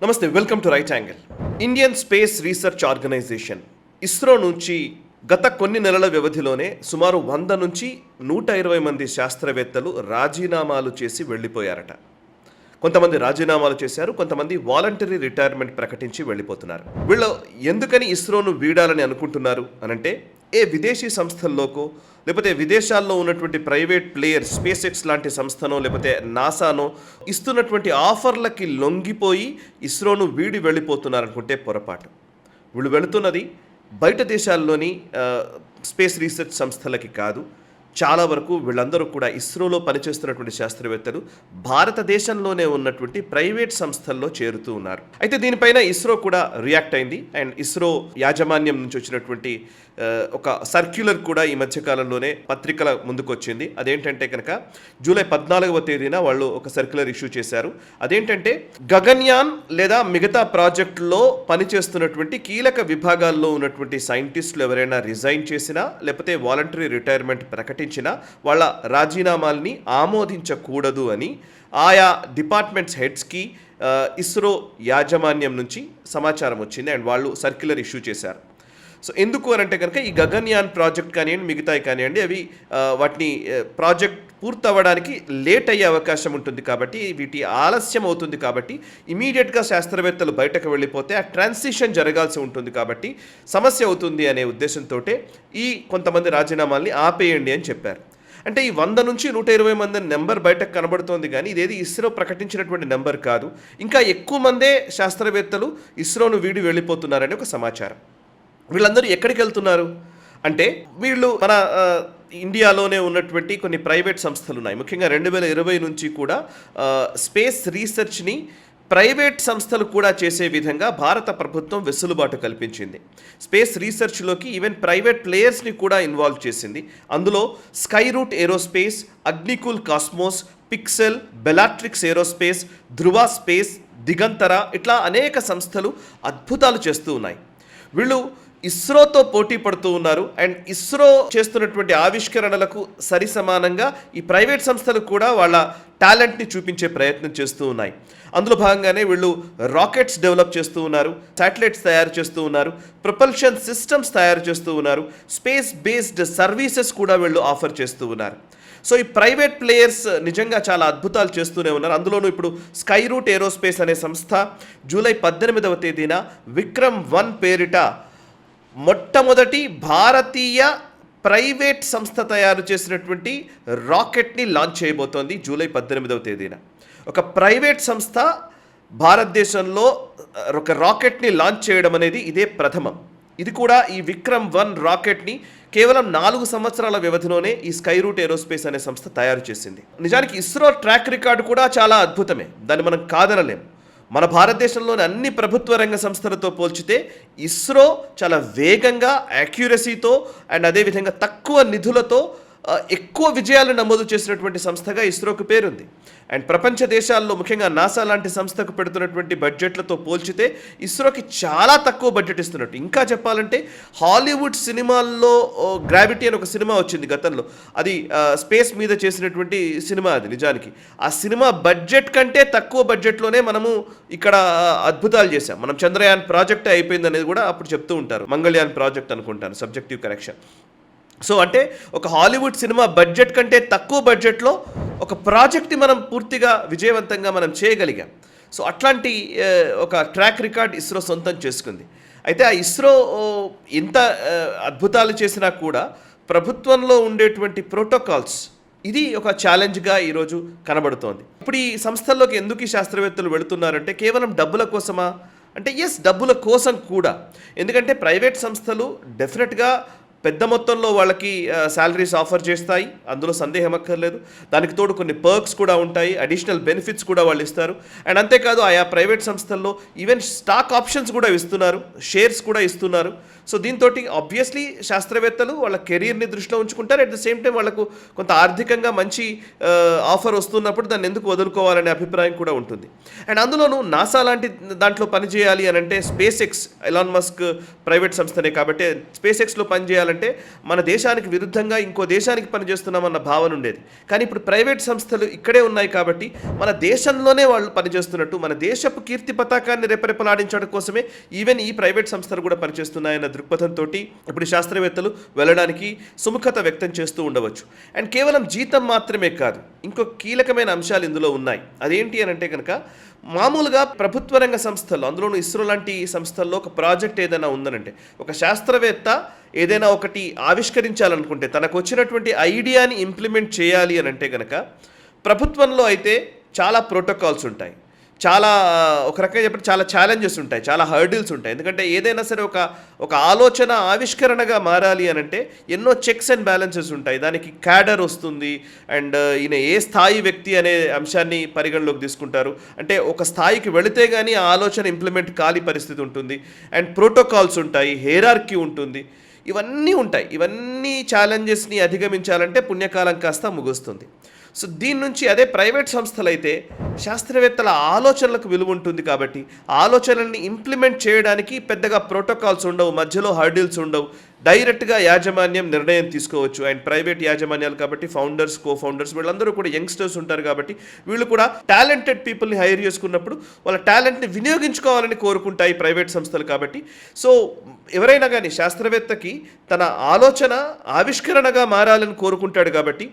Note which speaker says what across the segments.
Speaker 1: నమస్తే, welcome to right angle. Indian space research organisation ISRO నుంచి గత కొన్ని నెలల వ్యవధిలోనే సుమారు 100 నుంచి 120 మంది శాస్త్రవేత్తలు రాజీనామాలు చేసి వెళ్ళిపోయారట. కొంతమంది రాజీనామాలు చేశారు, కొంతమంది వాలంటరీ రిటైర్మెంట్ ప్రకటించి వెళ్ళిపోతున్నారు. వీళ్ళు ఎందుకని ఇస్రోను వీడాలని అనుకుంటున్నారు అనంటే, విదేశీ సంస్థల్లోకో లేకపోతే విదేశాల్లో ఉన్నటువంటి ప్రైవేట్ ప్లేయర్ స్పేస్ ఎక్స్ లాంటి సంస్థనో లేకపోతే నాసానో ఇస్తున్నటువంటి ఆఫర్లకి లొంగిపోయి ఇస్రోను వీడి వెళ్ళిపోతున్నారనుకుంటే పొరపాటు. వీళ్ళు వెళుతున్నది బయట దేశాల్లోని స్పేస్ రీసెర్చ్ సంస్థలకి కాదు. చాలా వరకు వీళ్ళందరూ కూడా ఇస్రోలో పనిచేస్తున్నటువంటి శాస్త్రవేత్తలు భారతదేశంలోనే ఉన్నటువంటి ప్రైవేట్ సంస్థల్లో చేరుతూ ఉన్నారు. అయితే దీనిపైన ఇస్రో కూడా రియాక్ట్ అయింది. అండ్ ఇస్రో యాజమాన్యం నుంచి వచ్చినటువంటి ఒక సర్క్యులర్ కూడా ఈ మధ్యకాలంలోనే పత్రికల ముందుకు వచ్చింది. అదేంటంటే కనుక జూలై 14వ తేదీన వాళ్ళు ఒక సర్క్యులర్ ఇష్యూ చేశారు. అదేంటంటే గగన్యాన్ లేదా మిగతా ప్రాజెక్టులో పనిచేస్తున్నటువంటి కీలక విభాగాల్లో ఉన్నటువంటి సైంటిస్టులు ఎవరైనా రిజైన్ చేసినా లేకపోతే వాలంటరీ రిటైర్మెంట్ ప్రకటించినా వాళ్ళ రాజీనామాల్ని ఆమోదించకూడదు అని ఆయా డిపార్ట్మెంట్స్ హెడ్స్కి ఇస్రో యాజమాన్యం నుంచి సమాచారం వచ్చింది. అండ్ వాళ్ళు సర్క్యులర్ ఇష్యూ చేశారు. సో ఎందుకు అని అంటే కనుక ఈ గగన్యాన్ ప్రాజెక్ట్ కానివ్వండి, మిగతాయి కానివ్వండి, అవి వాటిని ప్రాజెక్ట్ పూర్తవ్వడానికి లేట్ అయ్యే అవకాశం ఉంటుంది కాబట్టి, వీటి ఆలస్యం అవుతుంది కాబట్టి ఇమీడియట్గా శాస్త్రవేత్తలు బయటకు వెళ్ళిపోతే ఆ ట్రాన్సిషన్ జరగాల్సి ఉంటుంది కాబట్టి సమస్య అవుతుంది అనే ఉద్దేశంతో ఈ కొంతమంది రాజీనామాల్ని ఆపేయండి అని చెప్పారు. అంటే ఈ 100 నుంచి 120 మంది నెంబర్ బయటకు కనబడుతోంది, కానీ ఇదేది ఇస్రో ప్రకటించినటువంటి నెంబర్ కాదు. ఇంకా ఎక్కువ మందే శాస్త్రవేత్తలు ఇస్రోను వీడి వెళ్ళిపోతున్నారని ఒక సమాచారం. వీళ్ళందరూ ఎక్కడికి వెళ్తున్నారు అంటే, వీళ్ళు మన ఇండియాలోనే ఉన్నటువంటి కొన్ని ప్రైవేట్ సంస్థలు ఉన్నాయి. ముఖ్యంగా 2020 నుంచి కూడా స్పేస్ రీసెర్చ్ని ప్రైవేట్ సంస్థలు కూడా చేసే విధంగా భారత ప్రభుత్వం వెసులుబాటు కల్పించింది. స్పేస్ రీసెర్చ్లోకి ఈవెన్ ప్రైవేట్ ప్లేయర్స్ని కూడా ఇన్వాల్వ్ చేసింది. అందులో Skyroot aerospace, Agnikul cosmos, Pixxel, Bellatrix aerospace, Dhruva space, Digantara, ఇట్లా అనేక సంస్థలు అద్భుతాలు చేస్తూ ఉన్నాయి. వీళ్ళు ఇస్రోతో పోటీ పడుతూ ఉన్నారు. అండ్ ఇస్రో చేస్తున్నటువంటి ఆవిష్కరణలకు సరి సమానంగా ఈ ప్రైవేట్ సంస్థలు కూడా వాళ్ళ టాలెంట్ని చూపించే ప్రయత్నం చేస్తూ ఉన్నాయి. అందులో భాగంగానే వీళ్ళు రాకెట్స్ డెవలప్ చేస్తూ ఉన్నారు, శాటిలైట్స్ తయారు చేస్తూ ఉన్నారు, ప్రొపల్షన్ సిస్టమ్స్ తయారు చేస్తూ ఉన్నారు, స్పేస్ బేస్డ్ సర్వీసెస్ కూడా వీళ్ళు ఆఫర్ చేస్తూ ఉన్నారు. సో ఈ ప్రైవేట్ ప్లేయర్స్ నిజంగా చాలా అద్భుతాలు చేస్తూనే ఉన్నారు. అందులోనూ ఇప్పుడు స్కైరూట్ ఏరోస్పేస్ అనే సంస్థ జూలై 18వ తేదీన విక్రమ్-1 పేరిట మొట్టమొదటి భారతీయ ప్రైవేట్ సంస్థ తయారు చేసినటువంటి రాకెట్ని లాంచ్ చేయబోతోంది జూలై 18వ తేదీన. ఒక ప్రైవేట్ సంస్థ భారతదేశంలో ఒక రాకెట్ని లాంచ్ చేయడం అనేది ఇదే ప్రథమం. ఇది కూడా ఈ విక్రమ్-1 రాకెట్ని కేవలం 4 సంవత్సరాల వ్యవధిలోనే ఈ స్కైరూట్ ఏరోస్పేస్ అనే సంస్థ తయారు చేసింది. నిజానికి ఇస్రో ట్రాక్ రికార్డు కూడా చాలా అద్భుతమే, దాన్ని మనం కాదనలేం. మన భారతదేశంలోని అన్ని ప్రభుత్వ రంగ సంస్థలతో పోల్చితే ఇస్రో చాలా వేగంగా, యాక్యురసీతో అండ్ అదేవిధంగా తక్కువ నిధులతో ఎక్కువ విజయాలు నమోదు చేసినటువంటి సంస్థగా ఇస్రోకు పేరుంది. అండ్ ప్రపంచ దేశాల్లో ముఖ్యంగా నాసా లాంటి సంస్థకు పెడుతున్నటువంటి బడ్జెట్లతో పోల్చితే ఇస్రోకి చాలా తక్కువ బడ్జెట్ ఇస్తున్నట్టు. ఇంకా చెప్పాలంటే హాలీవుడ్ సినిమాల్లో గ్రావిటీ అని ఒక సినిమా వచ్చింది గతంలో, అది స్పేస్ మీద చేసినటువంటి సినిమా. అది నిజానికి ఆ సినిమా బడ్జెట్ కంటే తక్కువ బడ్జెట్లోనే మనము ఇక్కడ అద్భుతాలు చేశాం. మనం చంద్రయాన్ ప్రాజెక్ట్ అయిపోయింది అనేది కూడా అప్పుడు చెప్తూ ఉంటారు. మంగళయాన్ ప్రాజెక్ట్ అనుకుంటాను, సబ్జెక్టివ్ కరెక్షన్. సో అంటే ఒక హాలీవుడ్ సినిమా బడ్జెట్ కంటే తక్కువ బడ్జెట్లో ఒక ప్రాజెక్ట్ని మనం పూర్తిగా విజయవంతంగా మనం చేయగలిగాం. సో అట్లాంటి ఒక ట్రాక్ రికార్డ్ ఇస్రో సొంతం చేసుకుంది. అయితే ఆ ఇస్రో ఎంత అద్భుతాలు చేసినా కూడా ప్రభుత్వంలో ఉండేటువంటి ప్రోటోకాల్స్, ఇది ఒక ఛాలెంజ్గా ఈరోజు కనబడుతోంది. ఇప్పుడు ఈ సంస్థల్లోకి ఎందుకు ఈ శాస్త్రవేత్తలు వెళుతున్నారంటే కేవలం డబ్బుల కోసమా అంటే, డబ్బుల కోసం కూడా. ఎందుకంటే ప్రైవేట్ సంస్థలు డెఫినెట్గా పెద్ద మొత్తంలో వాళ్ళకి శాలరీస్ ఆఫర్ చేస్తాయి, అందులో సందేహం అక్కర్లేదు. దానికి తోడు కొన్ని పర్క్స్ కూడా ఉంటాయి, అడిషనల్ బెనిఫిట్స్ కూడా వాళ్ళు ఇస్తారు. అండ్ అంతేకాదు ఆయా ప్రైవేట్ సంస్థల్లో ఈవెన్ స్టాక్ ఆప్షన్స్ కూడా ఇస్తున్నారు, షేర్స్ కూడా ఇస్తున్నారు. సో దీంతో ఆబ్వియస్లీ శాస్త్రవేత్తలు వాళ్ళ కెరీర్ని దృష్టిలో ఉంచుకుంటారు. అట్ ద సేమ్ టైం వాళ్ళకు కొంత ఆర్థికంగా మంచి ఆఫర్ వస్తున్నప్పుడు దాన్ని ఎందుకు వదులుకోవాలనే అభిప్రాయం కూడా ఉంటుంది. అండ్ అందులోనూ నాసా లాంటి దాంట్లో పనిచేయాలి అని అంటే SpaceX, Elon Musk private సంస్థనే కాబట్టి స్పేస్ ఎక్స్లో పనిచేయాలంటే మన దేశానికి విరుద్ధంగా ఇంకో దేశానికి పనిచేస్తున్నామన్న భావన ఉండేది. కానీ ఇప్పుడు ప్రైవేట్ సంస్థలు ఇక్కడే ఉన్నాయి కాబట్టి మన దేశంలోనే వాళ్ళు పనిచేస్తున్నట్టు, మన దేశపు కీర్తి పతాకాన్ని రెపరెపలాడించడం కోసమే ఈవెన్ ఈ ప్రైవేట్ సంస్థలు కూడా పనిచేస్తున్నాయన్న దృక్పథంతో ఇప్పుడు శాస్త్రవేత్తలు వెళ్ళడానికి సుముఖత వ్యక్తం చేస్తూ ఉండవచ్చు. అండ్ కేవలం జీతం మాత్రమే కాదు, ఇంకో కీలకమైన అంశాలు ఇందులో ఉన్నాయి. అదేంటి అని అంటే కనుక మామూలుగా ప్రభుత్వ రంగ సంస్థల్లో, అందులోనూ ఇస్రో లాంటి సంస్థల్లో ఒక ప్రాజెక్ట్ ఏదైనా ఉందనంటే, ఒక శాస్త్రవేత్త ఏదైనా ఒకటి ఆవిష్కరించాలనుకుంటే, తనకు వచ్చినటువంటి ఐడియాని ఇంప్లిమెంట్ చేయాలి అని అంటే కనుక ప్రభుత్వంలో అయితే చాలా ప్రోటోకాల్స్ ఉంటాయి, చాలా ఒక రకంగా చెప్పండి చాలా ఛాలెంజెస్ ఉంటాయి, చాలా హర్డిల్స్ ఉంటాయి. ఎందుకంటే ఏదైనా సరే ఒక ఆలోచన ఆవిష్కరణగా మారాలి అని అంటే ఎన్నో చెక్స్ అండ్ బ్యాలెన్సెస్ ఉంటాయి. దానికి క్యాడర్ వస్తుంది, అండ్ ఈయన ఏ స్థాయి వ్యక్తి అనే అంశాన్ని పరిగణలోకి తీసుకుంటారు. అంటే ఒక స్థాయికి వెళితే కానీ ఆ ఆలోచన ఇంప్లిమెంట్ కాని పరిస్థితి ఉంటుంది. అండ్ ప్రోటోకాల్స్ ఉంటాయి, హెయిరార్కీ ఉంటుంది, ఇవన్నీ ఉంటాయి. ఇవన్నీ ఛాలెంజెస్ని అధిగమించాలంటే పుణ్యకాలం కాస్త ముగుస్తుంది. సో దీని నుంచి అదే ప్రైవేట్ సంస్థలు అయితే శాస్త్రవేత్తల ఆలోచనలకు విలువ ఉంటుంది కాబట్టి ఆలోచనల్ని ఇంప్లిమెంట్ చేయడానికి పెద్దగా ప్రోటోకాల్స్ ఉండవు, మధ్యలో హర్డిల్స్ ఉండవు, డైరెక్ట్గా యాజమాన్యం నిర్ణయం తీసుకోవచ్చు. అండ్ ప్రైవేట్ యాజమాన్యాలు కాబట్టి ఫౌండర్స్, కో ఫౌండర్స్ వీళ్ళందరూ కూడా యంగ్స్టర్స్ ఉంటారు కాబట్టి వీళ్ళు కూడా టాలెంటెడ్ పీపుల్ని హైర్ చేసుకున్నప్పుడు వాళ్ళ టాలెంట్ని వినియోగించుకోవాలని కోరుకుంటాయి ప్రైవేట్ సంస్థలు కాబట్టి. సో ఎవరైనా కానీ శాస్త్రవేత్తకి తన ఆలోచన ఆవిష్కరణగా మారాలని కోరుకుంటాడు కాబట్టి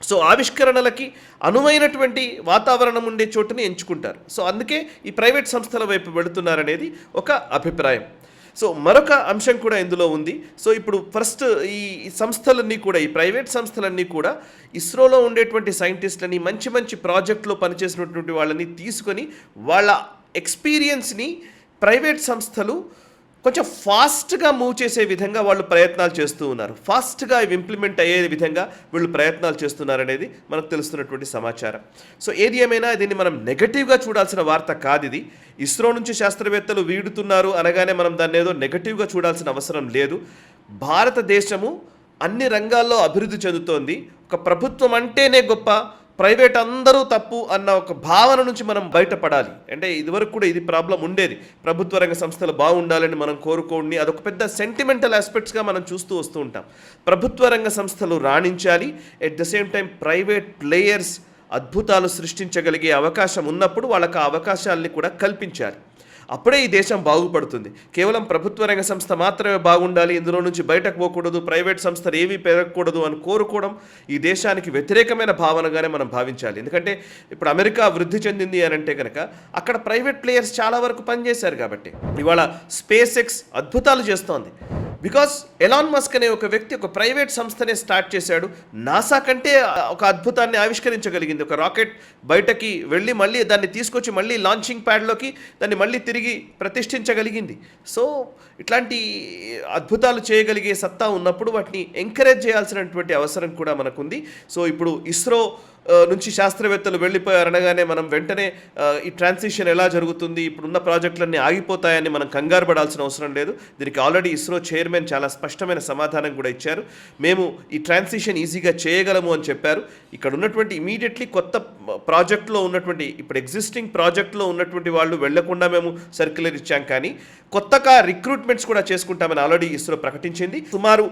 Speaker 1: సో ఆవిష్కరణలకి అనువైనటువంటి వాతావరణం ఉండే చోటుని ఎంచుకుంటారు. సో అందుకే ఈ ప్రైవేట్ సంస్థల వైపు వెళుతున్నారనేది ఒక అభిప్రాయం. సో మరొక అంశం కూడా ఇందులో ఉంది. సో ఇప్పుడు ఫస్ట్ ఈ సంస్థలన్నీ కూడా, ఈ ప్రైవేట్ సంస్థలన్నీ కూడా ఇస్రోలో ఉండేటువంటి సైంటిస్టులని, మంచి మంచి ప్రాజెక్టులో పనిచేసినటువంటి వాళ్ళని తీసుకొని వాళ్ళ ఎక్స్పీరియన్స్ని ప్రైవేట్ సంస్థలు కొంచెం ఫాస్ట్గా మూవ్ చేసే విధంగా వాళ్ళు ప్రయత్నాలు చేస్తూ ఉన్నారు. ఫాస్ట్గా ఇవి ఇంప్లిమెంట్ అయ్యే విధంగా వీళ్ళు ప్రయత్నాలు చేస్తున్నారనేది మనకు తెలుస్తున్నటువంటి సమాచారం. సో ఏది ఏమైనా దీన్ని మనం నెగటివ్గా చూడాల్సిన వార్త కాదు ఇది. ఇస్రో నుంచి శాస్త్రవేత్తలు వీడుతున్నారు అనగానే మనం దాన్ని ఏదో నెగటివ్గా చూడాల్సిన అవసరం లేదు. భారతదేశము అన్ని రంగాల్లో అభివృద్ధి చెందుతోంది. ఒక ప్రభుత్వం అంటేనే గొప్ప, ప్రైవేట్ అందరూ తప్పు అన్న ఒక భావన నుంచి మనం బయటపడాలి. అంటే ఇదివరకు కూడా ఇది ప్రాబ్లం ఉండేది, ప్రభుత్వ రంగ సంస్థలు బాగుండాలని మనం కోరుకోండి, అదొక పెద్ద సెంటిమెంటల్ ఆస్పెక్ట్స్గా మనం చూస్తూ వస్తూ ఉంటాం. ప్రభుత్వ రంగ సంస్థలు రాణించాలి, at the same time private players అద్భుతాలు సృష్టించగలిగే అవకాశం ఉన్నప్పుడు వాళ్ళకి ఆ అవకాశాలని కూడా కల్పించాలి. అప్పుడే ఈ దేశం బాగుపడుతుంది. కేవలం ప్రభుత్వ రంగ సంస్థ మాత్రమే బాగుండాలి, ఇందులో నుంచి బయటకు పోకూడదు, ప్రైవేట్ సంస్థలు ఏవీ పెరగకూడదు అని కోరుకోవడం ఈ దేశానికి వ్యతిరేకమైన భావనగానే మనం భావించాలి. ఎందుకంటే ఇప్పుడు అమెరికా వృద్ధి చెందింది అని అంటే కనుక అక్కడ ప్రైవేట్ ప్లేయర్స్ చాలా వరకు పనిచేశారు కాబట్టి ఇవాళ స్పేస్ ఎక్స్ అద్భుతాలు చేస్తోంది. బికాస్ ఎలాన్ మస్క్ అనే ఒక వ్యక్తి ఒక ప్రైవేట్ సంస్థనే స్టార్ట్ చేశాడు. నాసా కంటే ఒక అద్భుతాన్ని ఆవిష్కరించగలిగింది. ఒక రాకెట్ బయటకి వెళ్ళి మళ్ళీ దాన్ని తీసుకొచ్చి మళ్ళీ లాంచింగ్ ప్యాడ్లోకి దాన్ని మళ్ళీ తిరిగి ప్రతిష్ఠించగలిగింది. సో ఇట్లాంటి అద్భుతాలు చేయగలిగే సత్తా ఉన్నప్పుడు వాటిని ఎంకరేజ్ చేయాల్సినటువంటి అవసరం కూడా మనకుంది. సో ఇప్పుడు ఇస్రో నుంచి శాస్త్రవేత్తలు వెళ్ళిపోయారు అనగానే మనం వెంటనే ఈ ట్రాన్సిషన్ ఎలా జరుగుతుంది, ఇప్పుడున్న ప్రాజెక్టులన్నీ ఆగిపోతాయని మనం కంగారు పడాల్సిన అవసరం లేదు. దీనికి ఆల్రెడీ ఇస్రో చైర్మన్ చాలా స్పష్టమైన సమాధానం కూడా ఇచ్చారు. మేము ఈ ట్రాన్సిషన్ ఈజీగా చేయగలము అని చెప్పారు. ఇక్కడ ఉన్నటువంటి ఇమీడియట్లీ కొత్త ప్రాజెక్టులో ఉన్నటువంటి, ఇప్పుడు ఎగ్జిస్టింగ్ ప్రాజెక్టులో ఉన్నటువంటి వాళ్ళు వెళ్లకుండా మేము సర్క్యులర్ ఇచ్చాం, కానీ కొత్తగా రిక్రూట్మెంట్స్ కూడా చేసుకుంటామని ఆల్రెడీ ఇస్రో ప్రకటించింది. సుమారు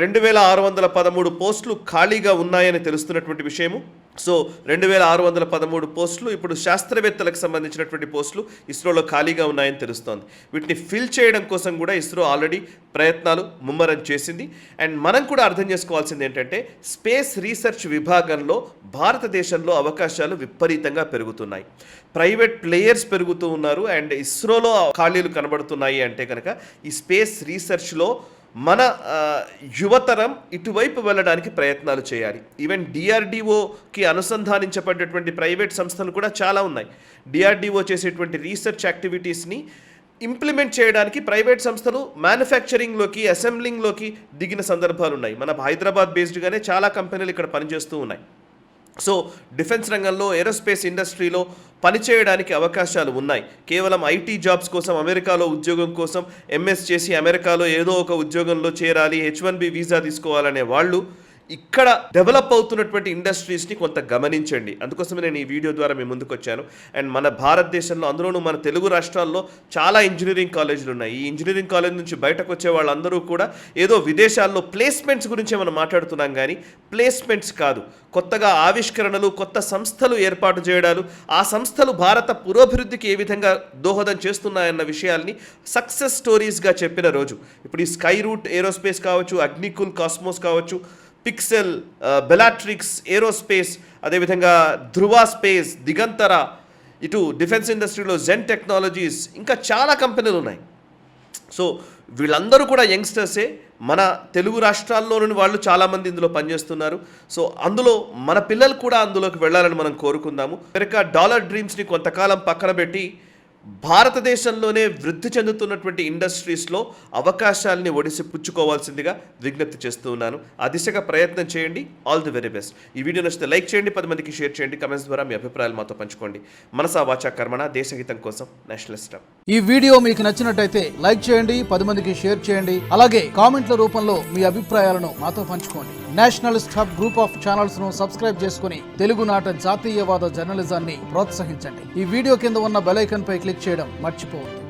Speaker 1: 2613 పోస్టులు ఖాళీగా ఉన్నాయని తెలుస్తున్నటువంటి విషయము. సో 2613 పోస్టులు ఇప్పుడు శాస్త్రవేత్తలకు సంబంధించినటువంటి పోస్టులు ఇస్రోలో ఖాళీగా ఉన్నాయని తెలుస్తోంది. వీటిని ఫిల్ చేయడం కోసం కూడా ఇస్రో ఆల్రెడీ ప్రయత్నాలు ముమ్మరం చేసింది. అండ్ మనం కూడా అర్థం చేసుకోవాల్సింది ఏంటంటే స్పేస్ రీసెర్చ్ విభాగంలో భారతదేశంలో అవకాశాలు విపరీతంగా పెరుగుతున్నాయి. ప్రైవేట్ ప్లేయర్స్ పెరుగుతూ ఉన్నారు. అండ్ ఇస్రోలో ఖాళీలు కనబడుతున్నాయి అంటే కనుక ఈ స్పేస్ రీసెర్చ్లో మన యువతరం ఇటువైపు వెళ్ళడానికి ప్రయత్నాలు చేయాలి. ఈవెన్ డిఆర్డిఓకి అనుసంధానించబడ్డటువంటి ప్రైవేట్ సంస్థలు కూడా చాలా ఉన్నాయి. డిఆర్డిఓ చేసేటువంటి రీసెర్చ్ యాక్టివిటీస్ని ఇంప్లిమెంట్ చేయడానికి ప్రైవేట్ సంస్థలు మ్యానుఫ్యాక్చరింగ్లోకి, అసెంబ్లింగ్లోకి దిగిన సందర్భాలు ఉన్నాయి. మన హైదరాబాద్ బేస్డ్గానే చాలా కంపెనీలు ఇక్కడ పనిచేస్తూ ఉన్నాయి. సో డిఫెన్స్ రంగంలో ఏరోస్పేస్ ఇండస్ట్రీలో పనిచేయడానికి అవకాశాలు ఉన్నాయి. కేవలం ఐటీ జాబ్స్ కోసం, అమెరికాలో ఉద్యోగం కోసం ఎంఎస్ చేసి అమెరికాలో ఏదో ఒక ఉద్యోగంలో చేరాలి, H1B వీసా తీసుకోవాలనే వాళ్ళు ఇక్కడ డెవలప్ అవుతున్నటువంటి ఇండస్ట్రీస్ని కొంత గమనించండి. అందుకోసమే నేను ఈ వీడియో ద్వారా మీ ముందుకు వచ్చాను. అండ్ మన భారతదేశంలో, అందులోనూ మన తెలుగు రాష్ట్రాల్లో చాలా ఇంజనీరింగ్ కాలేజీలు ఉన్నాయి. ఈ ఇంజనీరింగ్ కాలేజ్ నుంచి బయటకు వచ్చే వాళ్ళందరూ కూడా ఏదో విదేశాల్లో ప్లేస్మెంట్స్ గురించే మనం మాట్లాడుతున్నాం, కానీ ప్లేస్మెంట్స్ కాదు, కొత్తగా ఆవిష్కరణలు, కొత్త సంస్థలు ఏర్పాటు చేయడాలు, ఆ సంస్థలు భారత పురోభివృద్ధికి ఏ విధంగా దోహదం చేస్తున్నాయన్న విషయాల్ని సక్సెస్ స్టోరీస్గా చెప్పిన రోజు. ఇప్పుడు ఈ స్కై రూట్ ఏరోస్పేస్ కావచ్చు, అగ్నికుల్ కాస్మోస్ కావచ్చు, పిక్సెల్, బెలాట్రిక్స్ ఏరోస్పేస్, అదేవిధంగా ధృవ స్పేస్, దిగంతర, ఇటు డిఫెన్స్ ఇండస్ట్రీలో జెన్ టెక్నాలజీస్, ఇంకా చాలా కంపెనీలు ఉన్నాయి. సో వీళ్ళందరూ కూడా యంగ్స్టర్సే. మన తెలుగు రాష్ట్రాల్లోని వాళ్ళు చాలామంది ఇందులో పనిచేస్తున్నారు. సో అందులో మన పిల్లలు కూడా అందులోకి వెళ్ళాలని మనం కోరుకుందాము. అమెరికా డాలర్ డ్రీమ్స్ని కొంతకాలం పక్కన పెట్టి భారతదేశంలోనే వృద్ధి చెందుతున్నటువంటి ఇండస్ట్రీస్లో అవకాశాలని ఒడిసి పుచ్చుకోవాల్సిందిగా విజ్ఞప్తి చేస్తూ ఉన్నాను. ఆ దిశగా ప్రయత్నం చేయండి. All the very best. ఈ వీడియో నచ్చితే లైక్ చేయండి, 10 మందికి షేర్ చేయండి, కమెంట్స్ ద్వారా మీ అభిప్రాయాలు మాతో పంచుకోండి. మనసా వాచా కర్మణ, దేశహితం కోసం, నేషనలిస్ట్.
Speaker 2: ఈ వీడియో మీకు నచ్చినట్టయితే లైక్ చేయండి, 10 మందికి షేర్ చేయండి, అలాగే కామెంట్ల రూపంలో మీ అభిప్రాయాలను మాతో పంచుకోండి. Nationalist hub group of channels ను సబ్స్క్రైబ్ చేసుకుని తెలుగునాట జాతీయవాద జర్నలిజాన్ని ప్రోత్సహించండి. ఈ వీడియో కింద ఉన్న బెల్ ఐకాన్ పై క్లిక్ చేయడం మర్చిపోవద్దు.